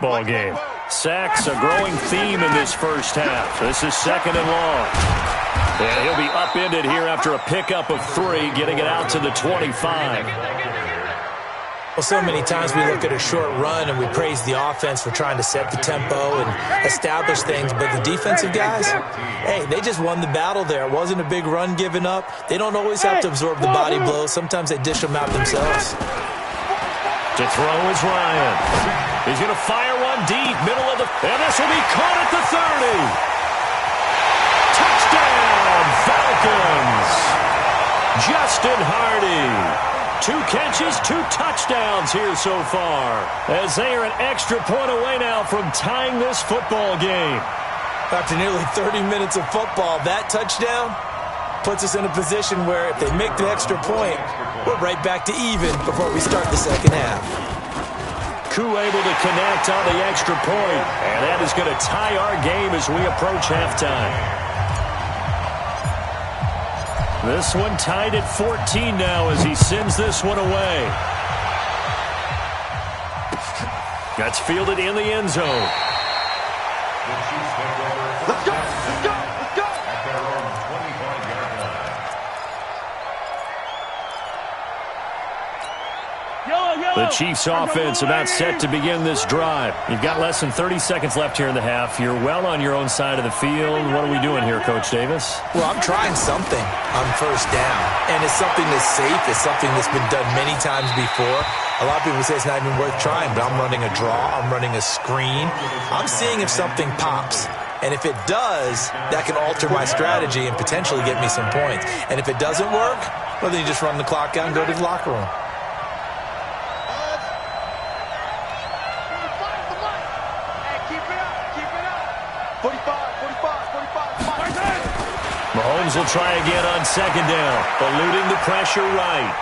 football game. Sacks a growing theme in this first half. This is 2nd and long. And he'll be upended here after a pickup of 3, getting it out to the 25. Well, so many times we look at a short run and we praise the offense for trying to set the tempo and establish things, but the defensive guys, hey, they just won the battle there. It wasn't a big run given up. They don't always have to absorb the body blows. Sometimes they dish them out themselves. To throw is Ryan. He's going to fire one deep, middle of the... And this will be caught at the 30. Touchdown, Falcons! Justin Hardy. 2 catches, 2 touchdowns here so far, as they are an extra point away now from tying this football game. After nearly 30 minutes of football, that touchdown puts us in a position where if they make the extra point, we're right back to even before we start the second half. Koo able to connect on the extra point, and that is going to tie our game as we approach halftime. This one tied at 14 now as he sends this one away. That's fielded in the end zone. Let's go! Let's go! Let's go! The Chiefs offense about set to begin this drive. You've got less than 30 seconds left here in the half. You're well on your own side of the field. What are we doing here, Coach Davis? Well, I'm trying something on first down, and it's something that's safe. It's something that's been done many times before. A lot of people say it's not even worth trying, but I'm running a draw. I'm running a screen. I'm seeing if something pops. And if it does, that can alter my strategy and potentially get me some points. And if it doesn't work, well, then you just run the clock out and go to the locker room. Mahomes will try again on second down, eluding the pressure right.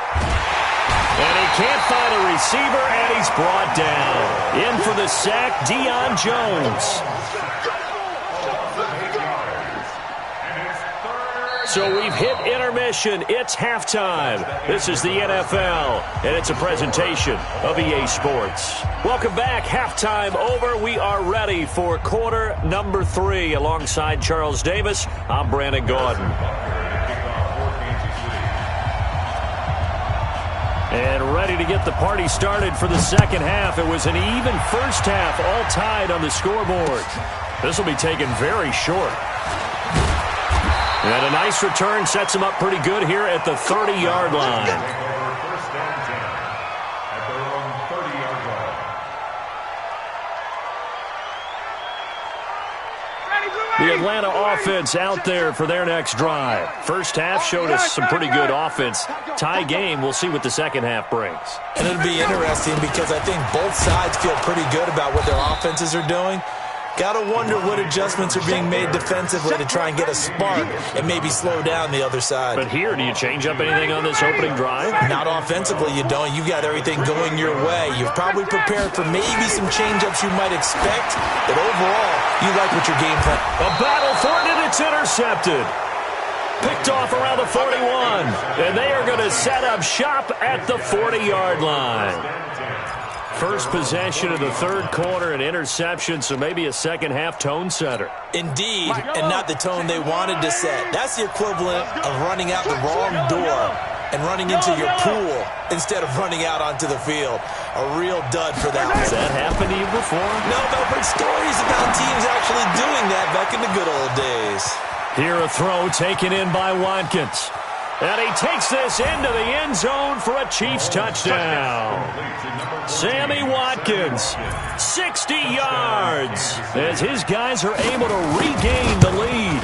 And he can't find a receiver, and he's brought down. In for the sack, Deion Jones. So we've hit intermission. It's halftime. This is the NFL, and it's a presentation of EA Sports. Welcome back. Halftime over. We are ready for quarter number 3. Alongside Charles Davis, I'm Brandon Gordon. And ready to get the party started for the second half. It was an even first half, all tied on the scoreboard. This will be taken very short. And a nice return sets him up pretty good here at the 30-yard line. The Atlanta offense out there for their next drive. First half showed us some pretty good offense. Tie game, we'll see what the second half brings. And it'll be interesting because I think both sides feel pretty good about what their offenses are doing. Got to wonder what adjustments are being made defensively to try and get a spark and maybe slow down the other side. But here, do you change up anything on this opening drive? Not offensively, you don't. You got everything going your way. You've probably prepared for maybe some change-ups you might expect, but overall, you like what your game plan. A battle for it, and it's intercepted. Picked off around the 41, and they are going to set up shop at the 40-yard line. First possession of the third quarter, an interception, so maybe a second-half tone setter. Indeed, and not the tone they wanted to set. That's the equivalent of running out the wrong door and running into your pool instead of running out onto the field. A real dud for that one. Has that happened to you before? No, but I've heard stories about teams actually doing that back in the good old days. Here a throw taken in by Watkins. And he takes this into the end zone for a Chiefs touchdown. Sammy Watkins, 60 yards, as his guys are able to regain the lead.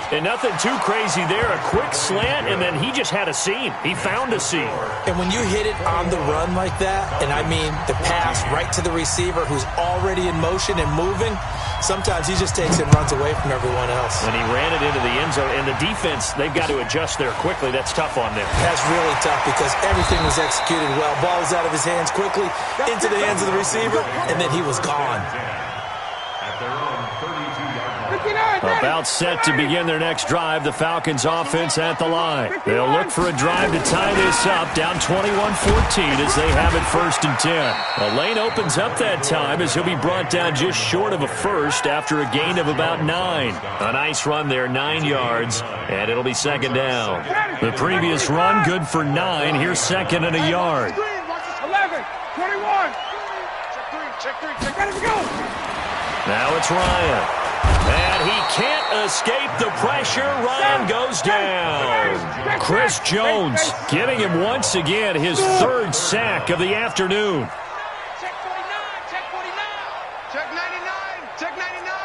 And nothing too crazy there. A quick slant, and then he just had a seam. He found a seam. And when you hit it on the run like that, and I mean the pass right to the receiver who's already in motion and moving, sometimes he just takes it and runs away from everyone else. And he ran it into the end zone. And the defense, they've got to adjust there quickly. That's tough on them. That's really tough because everything was executed well. Ball was out of his hands quickly, into the hands of the receiver, and then he was gone. At their own 32-yard line. About set to begin their next drive, the Falcons offense at the line. They'll look for a drive to tie this up, down 21-14 as they have it 1st and 10. The lane opens up that time as he'll be brought down just short of a first after a gain of about 9. A nice run there, 9 yards, and it'll be 2nd down. The previous run good for 9. Here's 2nd and a yard. 11, 21. Check three, ready to go. Now it's Ryan. And he can't escape the pressure. Ryan goes down. Chris Jones giving him once again his 3rd sack of the afternoon. Check 49, check 49. Check 99, check 99.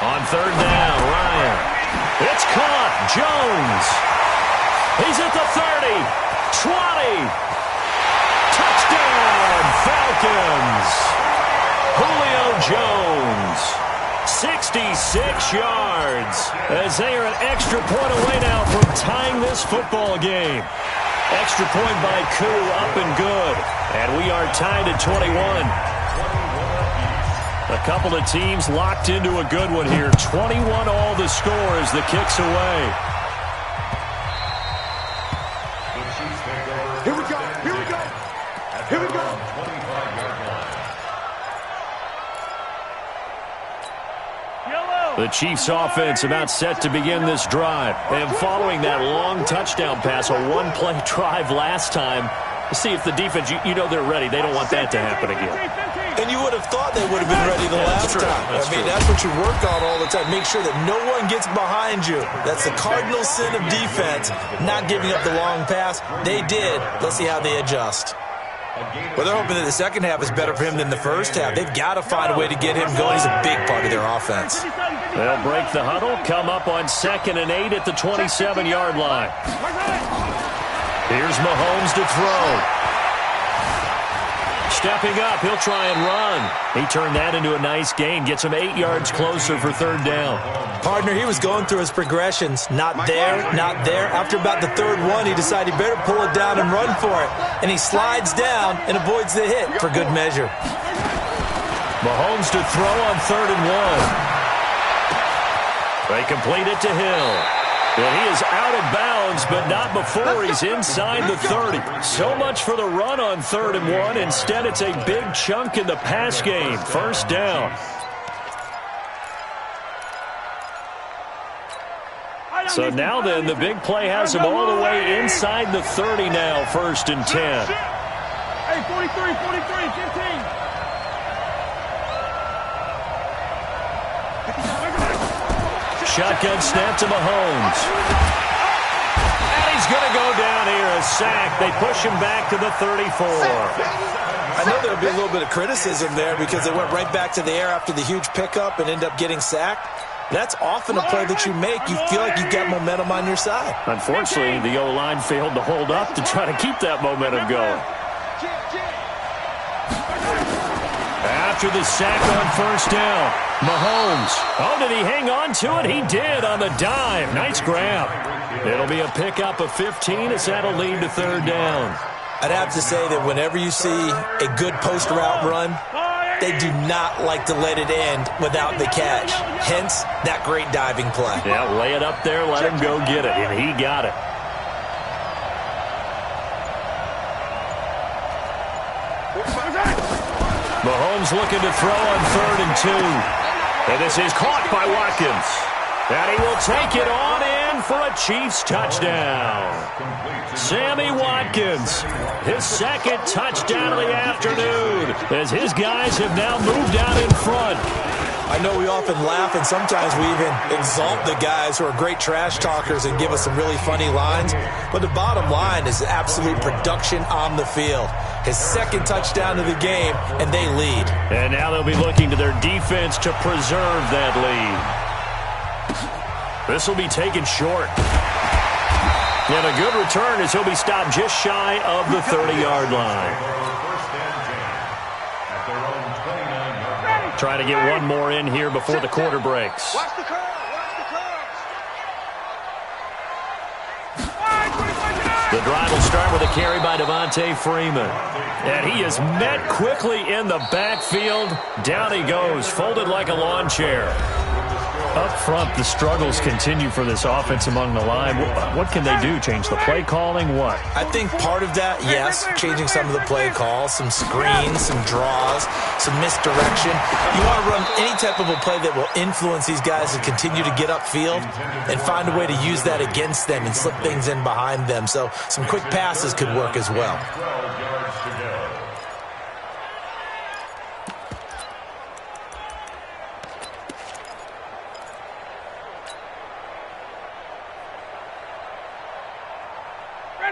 On 3rd down, Ryan. It's caught. Jones. He's at the 30, 20. Touchdown, Falcons. Julio Jones, 66 yards, as they are an extra point away now from tying this football game. Extra point by Koo, up and good, and we are tied at 21. A couple of teams locked into a good one here. 21 all the score as the kick's away. Here we go, here we go, here we go. The Chiefs offense about set to begin this drive. And following that long touchdown pass, a one-play drive last time, to see if the defense, you know they're ready. They don't want that to happen again. And you would have thought they would have been ready the last time. That's what you work on all the time. Make sure that no one gets behind you. That's the cardinal sin of defense, not giving up the long pass. They did. Let's see how they adjust. Well, they're hoping that the second half is better for him than the first half. They've got to find a way to get him going. He's a big part of their offense. They'll break the huddle, come up on 2nd and 8 at the 27-yard line. Here's Mahomes to throw. Stepping up, he'll try and run. He turned that into a nice gain, gets him 8 yards closer for 3rd down. Partner, he was going through his progressions. Not there, not there. After about the 3rd one, he decided he better pull it down and run for it. And he slides down and avoids the hit for good measure. Mahomes to throw on 3rd and 1. They complete it to Hill. And he is out of bounds, but not before he's inside the 30. So much for the run on 3rd and 1. Instead, it's a big chunk in the pass game. 1st down. So now then, the big play has him all the way inside the 30 now. 1st and 10. Hey, 43, 15. Shotgun snap to Mahomes. And he's going to go down here, a sack. They push him back to the 34. I know there'll be a little bit of criticism there because they went right back to the air after the huge pickup and end up getting sacked. That's often a play that you make. You feel like you've got momentum on your side. Unfortunately, the O-line failed to hold up to try to keep that momentum going. After the sack on 1st down, Mahomes. Oh, did he hang on to it? He did on the dive. Nice grab. It'll be a pickup of 15 as that'll lead to 3rd down. I'd have to say that whenever you see a good post route run, they do not like to let it end without the catch. Hence, that great diving play. Yeah, lay it up there, let him go get it, and he got it. Mahomes looking to throw on 3rd and 2. And this is caught by Watkins. And he will take it on in for a Chiefs touchdown. Sammy Watkins, his 2nd touchdown of the afternoon, as his guys have now moved out in front. I know we often laugh, and sometimes we even exalt the guys who are great trash talkers and give us some really funny lines. But the bottom line is absolute production on the field. His 2nd touchdown of the game, and they lead. And now they'll be looking to their defense to preserve that lead. This will be taken short. And a good return as he'll be stopped just shy of the 30-yard line. Trying to get one more in here before the quarter breaks. Watch the curve, The drive will start with a carry by Devontae Freeman. And he is met quickly in the backfield. Down he goes, folded like a lawn chair. Up front, the struggles continue for this offense among the line. What can they do? Change the play calling? What? I think part of that, yes, changing some of the play calls, some screens, some draws, some misdirection. You want to run any type of a play that will influence these guys to continue to get upfield and find a way to use that against them and slip things in behind them. So some quick passes could work as well.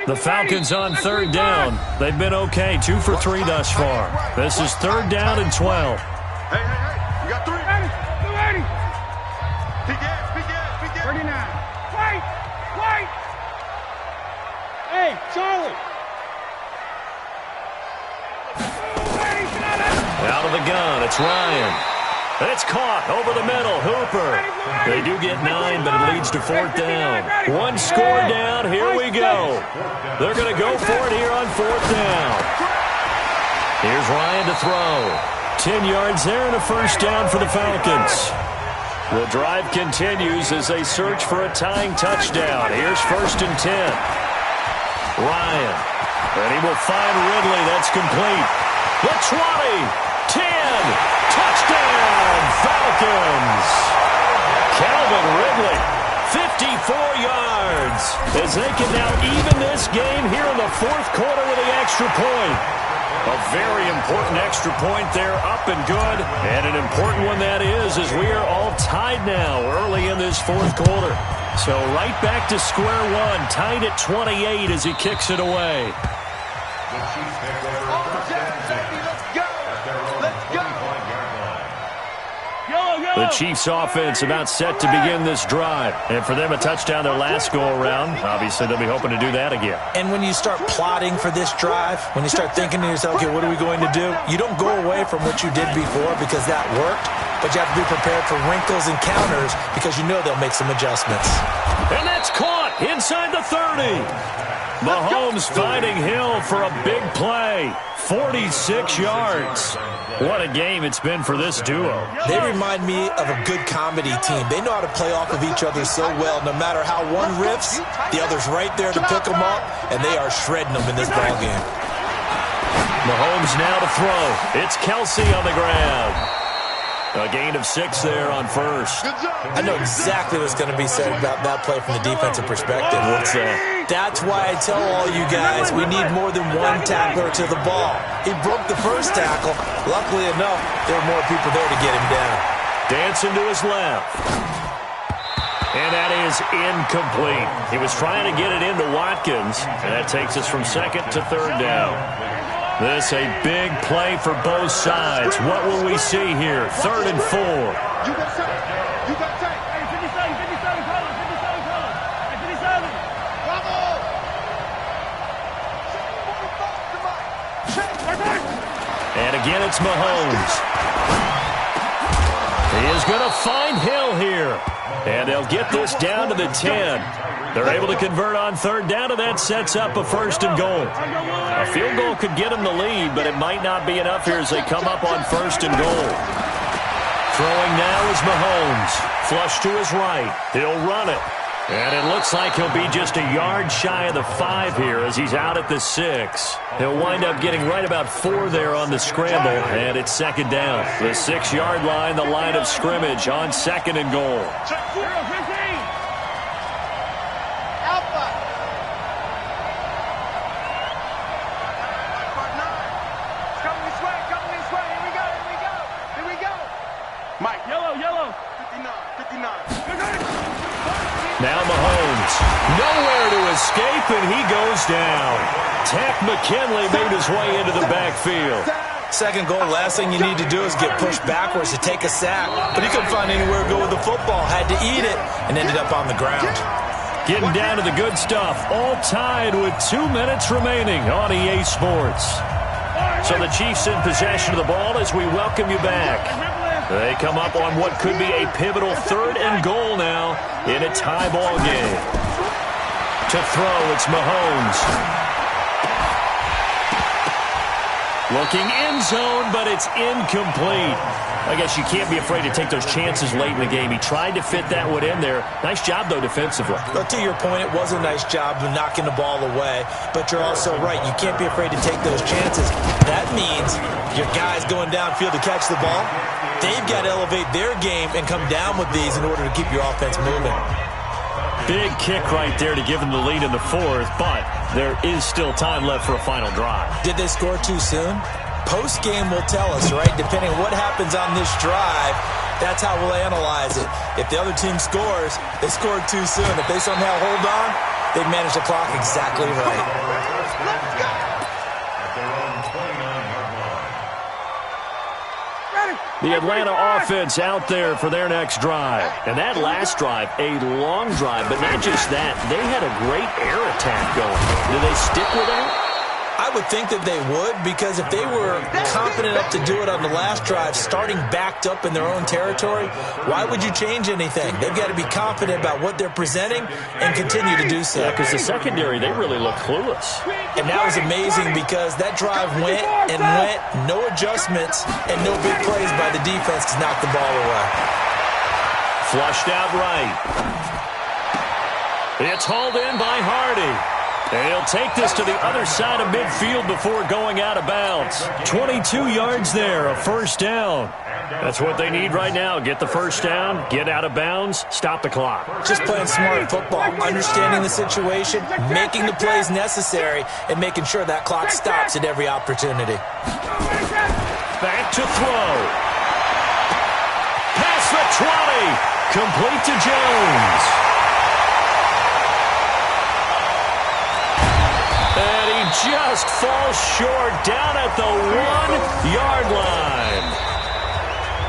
The Falcons on third down. They've been okay, 2 for 3 thus far. This is third down and 12. Hey, you got 3. 280. Peek it. 39. Wait. Hey, Charlie. Out of the gun, it's Ryan. It's caught over the middle. Hooper. They do get 9, but it leads to fourth down. One score down. Here we go. They're going to go for it here on fourth down. Here's Ryan to throw. 10 yards there and a first down for the Falcons. The drive continues as they search for a tying touchdown. Here's first and 10. Ryan. And he will find Ridley. That's complete. The 20. 10. Touchdown, Falcons! Calvin Ridley, 54 yards, as they can now even this game here in the fourth quarter with the extra point. A very important extra point there, up and good, and an important one that is, as we are all tied now early in this fourth quarter. So right back to square one, tied at 28 as he kicks it away. The Chiefs offense about set to begin this drive. And for them, a touchdown their last go-around. Obviously, they'll be hoping to do that again. And when you start plotting for this drive, when you start thinking to yourself, okay, what are we going to do? You don't go away from what you did before because that worked, but you have to be prepared for wrinkles and counters because you know they'll make some adjustments. And that's caught inside the 30. Mahomes finding Hill for a big play. 46 yards. What a game it's been for this duo. They remind me of a good comedy team. They know how to play off of each other so well. No matter how one riffs, the other's right there to pick them up, and they are shredding them in this ballgame. Mahomes now to throw. It's Kelsey on the ground. A gain of 6 there on first. I know exactly what's going to be said about that play from the defensive perspective. What's that? That's why I tell all you guys we need more than one tackler to the ball. He broke the first tackle. Luckily enough, there were more people there to get him down. Dancing to his left. And that is incomplete. He was trying to get it into Watkins, and that takes us from second to third down. This a big play for both sides. What will we see here? Third and 4. You got tape. You got tape. Hey, 57 color. 57 color. Hey, 57. Bravo. And again, it's Mahomes. He is going to find Hill here. And they'll get this down to the 10. They're able to convert on third down, and that sets up a first and goal. A field goal could get them the lead, but it might not be enough here as they come up on first and goal. Throwing now is Mahomes. Flush to his right. He'll run it. And it looks like he'll be just a yard shy of the 5 here as he's out at the 6. He'll wind up getting right about 4 there on the scramble, and it's second down. The 6-yard line, the line of scrimmage on second and goal. Now Mahomes, nowhere to escape, and he goes down. Tack McKinley made his way into the backfield. Second goal, last thing you need to do is get pushed backwards to take a sack. But he couldn't find anywhere to go with the football, had to eat it, and ended up on the ground. Getting down to the good stuff, all tied with 2 minutes remaining on EA Sports. So the Chiefs in possession of the ball as we welcome you back. They come up on what could be a pivotal third and goal now in a tie ball game. To throw, it's Mahomes. Looking end zone, but it's incomplete. I guess you can't be afraid to take those chances late in the game. He tried to fit that one in there. Nice job, though, defensively. But to your point, it was a nice job of knocking the ball away. But you're also right. You can't be afraid to take those chances. That means your guys going downfield to catch the ball, they've got to elevate their game and come down with these in order to keep your offense moving. Big kick right there to give them the lead in the fourth, but there is still time left for a final drive. Did they score too soon? Post-game will tell us, right? Depending on what happens on this drive, that's how we'll analyze it. If the other team scores, they scored too soon. If they somehow hold on, they've managed the clock exactly right. Let's go! The Atlanta offense out there for their next drive. And that last drive, a long drive, but not just that. They had a great air attack going. Do they stick with that? I would think that they would, because if they were confident enough to do it on the last drive, starting backed up in their own territory, why would you change anything? They've got to be confident about what they're presenting and continue to do so. Yeah, because the secondary, they really look clueless. And that was amazing because that drive went and went, no adjustments, and no big plays by the defense to knock the ball away. Flushed out right. It's hauled in by Hardy. And he'll take this to the other side of midfield before going out of bounds. 22 yards there, a first down. That's what they need right now. Get the first down, get out of bounds, stop the clock. Just playing smart football, understanding the situation, making the plays necessary, and making sure that clock stops at every opportunity. Back to throw. Past the 20. Complete to Jones. And he just falls short down at the 1-yard line.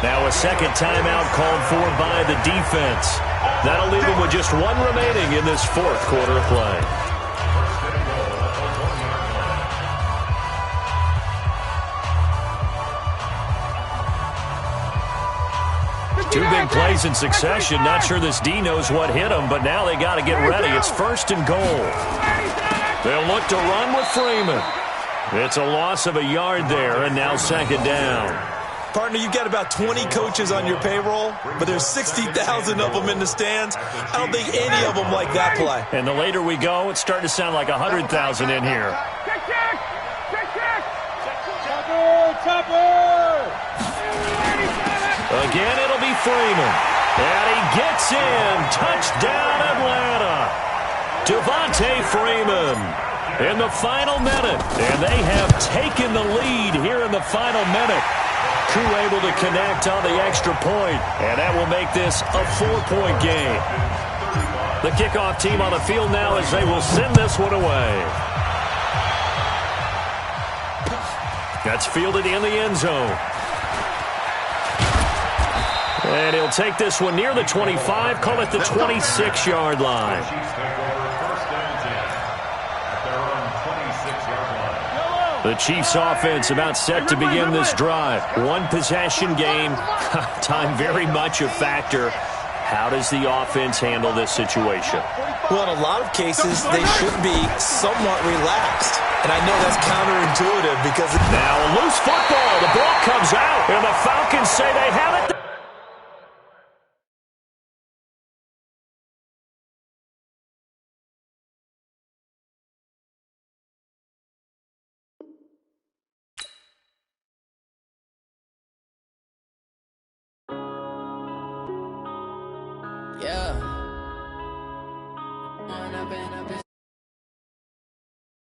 Now a second timeout called for by the defense. That'll leave him with just one remaining in this fourth quarter of play. Two big plays in succession. Not sure this D knows what hit him, but now they got to get ready. It's first and goal. They'll look to run with Freeman. It's a loss of a yard there, and now second down. Partner, you've got about 20 coaches on your payroll, but there's 60,000 of them in the stands. I don't think any of them like that play. And the later we go, it's starting to sound like 100,000 in here. Check, check! Check, check! Chopper! Again, it'll be Freeman. And he gets in. Touchdown, Atlanta. Devontae Freeman in the final minute. And they have taken the lead here in the final minute. Crew able to connect on the extra point. And that will make this a 4-point game. The kickoff team on the field now as they will send this one away. That's fielded in the end zone. And he'll take this one near the 25, call it the 26-yard line. The Chiefs offense about set to begin this drive. One possession game. Time very much a factor. How does the offense handle this situation? Well, in a lot of cases, they should be somewhat relaxed. And I know that's counterintuitive because... Now a loose football. The ball comes out. And the Falcons say they have it. Yeah.